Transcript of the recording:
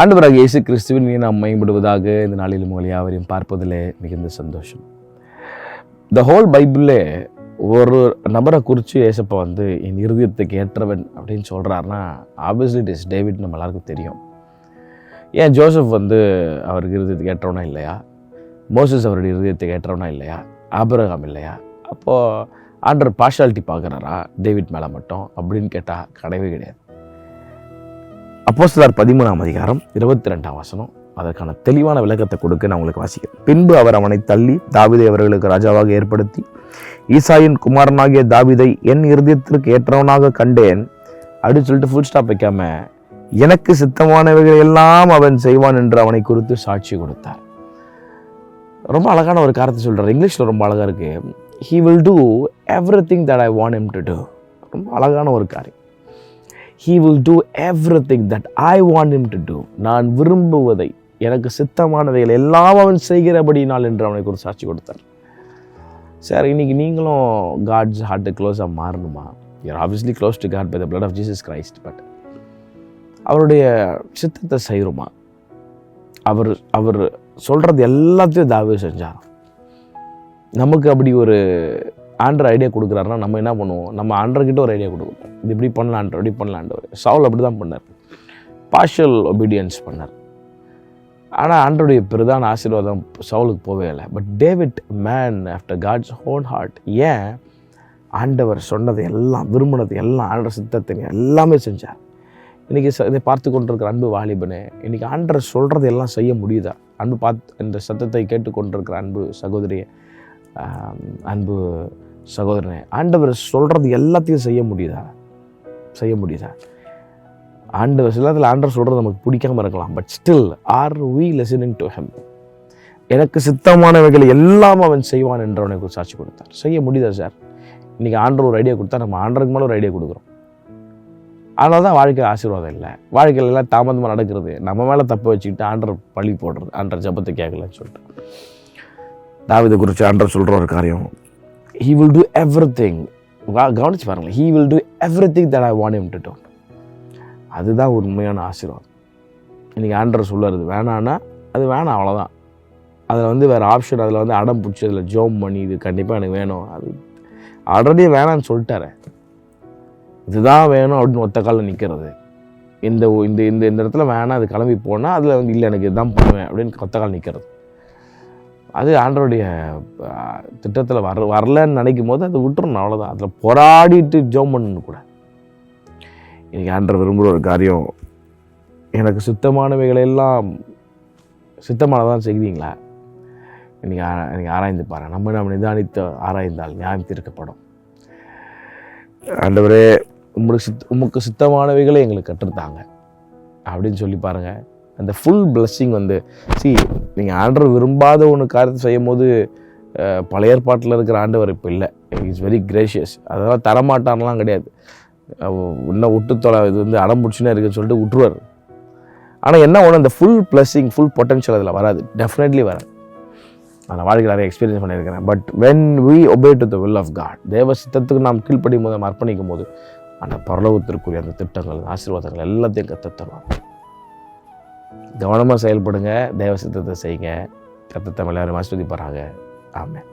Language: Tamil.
ஆண்டவராகிய இயேசு கிறிஸ்துவின் நாம் மேம்படுவதாக இந்த நாளில் உங்கள் யாவரையும் பார்ப்பதிலே மிகுந்த சந்தோஷம். த ஹோல் பைபிளே ஒரு நபரை குறித்து ஏசப்பா என் இருதயத்துக்கு ஏற்றவன் அப்படின்னு சொல்கிறாருன்னா ஆப்வியஸ்லி இட் இஸ் டேவிட். நம்ம எல்லாருக்கும் தெரியும். ஏன் ஜோசப் அவருக்கு இருதயத்துக்கு ஏற்றவனா இல்லையா? மோசஸ் அவருடைய இருதயத்துக்கு ஏற்றவனா இல்லையா? ஆபிரகாம் இல்லையா? அப்போது ஆண்டவர் பார்ஷாலிட்டி பார்க்குறாரா டேவிட் மேலே மட்டும் அப்படின்னு கேட்டால் கிடையவே கிடையாது. அப்போஸ்தலர் 13:22 அதற்கான தெளிவான விளக்கத்தை கொடுக்க நான் உங்களுக்கு வாசிக்கிறேன். பின்பு அவர் அவனை தள்ளி தாவீதை அவர்களுக்கு ராஜாவாக ஏற்படுத்தி ஈசாயின் குமாரனாகிய தாவீதை என் இருதயத்திற்கு ஏற்றவனாக கண்டேன் அப்படின்னு சொல்லிட்டு ஃபுல் ஸ்டாப் வைக்காம எனக்கு சித்தமானவைகள் எல்லாம் அவன் செய்வான் என்று அவனை குறித்து சாட்சி கொடுத்தார். ரொம்ப அழகான ஒரு காரியத்தை சொல்றார். இங்கிலீஷ்ல ரொம்ப அழகா இருக்கு. He will do everything that I want him to do. ரொம்ப அழகான ஒரு காரியம். He will do everything that I want him to do. நான் விரும்புவதை, எனக்கு சித்தமானவைகள் எல்லாம் அவன் செய்கிறபடினால் என்று அவனுக்கு ஒரு சாட்சி கொடுத்தார். சார், இன்னைக்கு நீங்களும் காட்ஸ் ஹார்ட்டு க்ளோஸாக மாறணுமா? You're obviously close to God by the blood of Jesus Christ. But அவருடைய சித்தத்தை செய்கிறோமா? அவர் சொல்கிறது எல்லாத்தையும் தாவீது செஞ்சார். நமக்கு அப்படி ஒரு ஆண்டர் ஐடியா கொடுக்குறாருன்னா நம்ம என்ன பண்ணுவோம்? நம்ம ஆண்டர்கிட்ட ஒரு ஐடியா கொடுக்குறோம். இது இப்படி பண்ணலாம், இப்படி பண்ணலான்ட்டு. சவுல் அப்படி தான் பண்ணார். பார்ஷியல் ஒபீடியன்ஸ் பண்ணார். ஆனால் ஆண்டருடைய பிரதான ஆசீர்வாதம் சவுலுக்கு போவே இல்லை. But David man after God's own heart. ஏன்? ஆண்டவர் சொன்னதை எல்லாம், விரும்பினது எல்லாம், ஆண்டர் சித்தத்தை எல்லாமே செஞ்சார். இன்றைக்கி இதை பார்த்து கொண்டிருக்கிற அன்பு வாலிபனே, இன்றைக்கி ஆண்டர் சொல்கிறது எல்லாம் செய்ய முடியுதா? இந்த சத்தத்தை கேட்டுக்கொண்டிருக்கிற அன்பு சகோதரியை, அன்பு சகோதரனே, ஆண்டவர் சொல்கிறது எல்லாத்தையும் செய்ய முடியுதா? ஆண்டவர் சில நேரத்தில் ஆண்டவர் சொல்கிறது நமக்கு பிடிக்காமல் இருக்கலாம். But still are we listening to him? எனக்கு சித்தமானவைகளை எல்லாம் அவன் செய்வான் என்று அவனுக்கு ஒரு சாட்சி கொடுத்தார். செய்ய முடியுதா சார்? இன்றைக்கி ஆண்டவர் ஒரு ஐடியா கொடுத்தா நம்ம ஆண்டருக்கு மேலே ஒரு ஐடியா கொடுக்குறோம். அதனால தான் வாழ்க்கை ஆசீர்வாதம் இல்லை. வாழ்க்கையில் எல்லாம் தாமதமாக நடக்கிறது. நம்ம மேலே தப்பு வச்சுக்கிட்டு ஆண்டர் பழி போடுறது, ஆண்டர் ஜபத்தை கேட்கலன்னு சொல்லிட்டு. தாவீதை குறித்து ஆண்டவர் சொல்கிற ஒரு காரியம், he will do everything. கவனிச்சு பாருங்களேன். he will do everything that I want him to do. அதுதான் உண்மையான ஆசீர்வாதம். இன்றைக்கி ஆண்டவர் சொல்லுறது வேணான்னா அது வேணாம், அவ்வளோதான். அதில் வேறு ஆப்ஷன், அதில் அடம் பிடிச்சி, அதில் ஜோம் பண்ணி இது கண்டிப்பாக எனக்கு வேணும், அது ஆல்ரெடி வேணான்னு சொல்லிட்டாரு, இதுதான் வேணும் அப்படின்னு ஒத்த காலில் நிற்கிறது. இந்த இந்த இந்த இந்த இடத்துல வேணாம், அது கிளம்பி போனால் அதில் இல்லை எனக்கு இதுதான் பண்ணுவேன் அப்படின்னு ஒத்த கால் நிற்கிறது. அது ஆண்டவருடைய திட்டத்தில் வரலன்னு நினைக்கும் போது அது விட்டுறணும், அவ்வளோதான். அதில் போராடிட்டு ஜோம் பண்ணணும் கூட. இன்றைக்கி ஆண்டவர் விரும்புகிற ஒரு காரியம், எனக்கு சித்தமானவைகளை எல்லாம் சித்தமானதான் செய்வீங்களா? இன்றைக்கி ஆராய்ந்து பாருங்கள். நம்ம நிதானித்து ஆராய்ந்தால் நியாயம் தீர்க்கப்படும். ஆண்டவரே, உமக்கு சித்தமானவைகளை எங்களுக்கு கற்றுத்தாங்க அப்படின்னு சொல்லி பாருங்கள். அந்த ஃபுல் பிளஸ்ஸிங் நீங்கள் ஆண்டவர் விரும்பாத ஒன்று காரியத்தை செய்யும் போது, பழைய ஏற்பாட்டில் இருக்கிற ஆண்டவர் இப்போ இல்லை. It's very gracious. அதெல்லாம் தரமாட்டான்லாம் கிடையாது. இன்னும் விட்டு தொலை, இது அடம் பிடிச்சுன்னே இருக்குன்னு சொல்லிட்டு விட்டுருவார். ஆனால் என்ன ஒன்று, அந்த ஃபுல் பிளஸ்ஸிங், ஃபுல் பொட்டன்ஷியல் அதில் வராது. டெஃபினெட்லி வராது. நான் வாழ்க்கையில் நிறைய எக்ஸ்பீரியன்ஸ் பண்ணியிருக்கிறேன். But when we obey to the will of God, தேவ சித்தத்துக்கு நாம் கீழ்ப்படியும் போது, நம்ம அர்ப்பணிக்கும் போது, அந்த பரலோகத்திற்குரிய அந்த திட்டங்கள், ஆசீர்வாதங்கள் எல்லாத்தையும் கற்றுத் தருவாங்க. கவனமாக செயல்படுங்க, தேவ சித்தத்தை செய்யுங்க. கர்த்தர் எல்லாரும் ஆசீர்வதிப்பாராக. ஆமென்.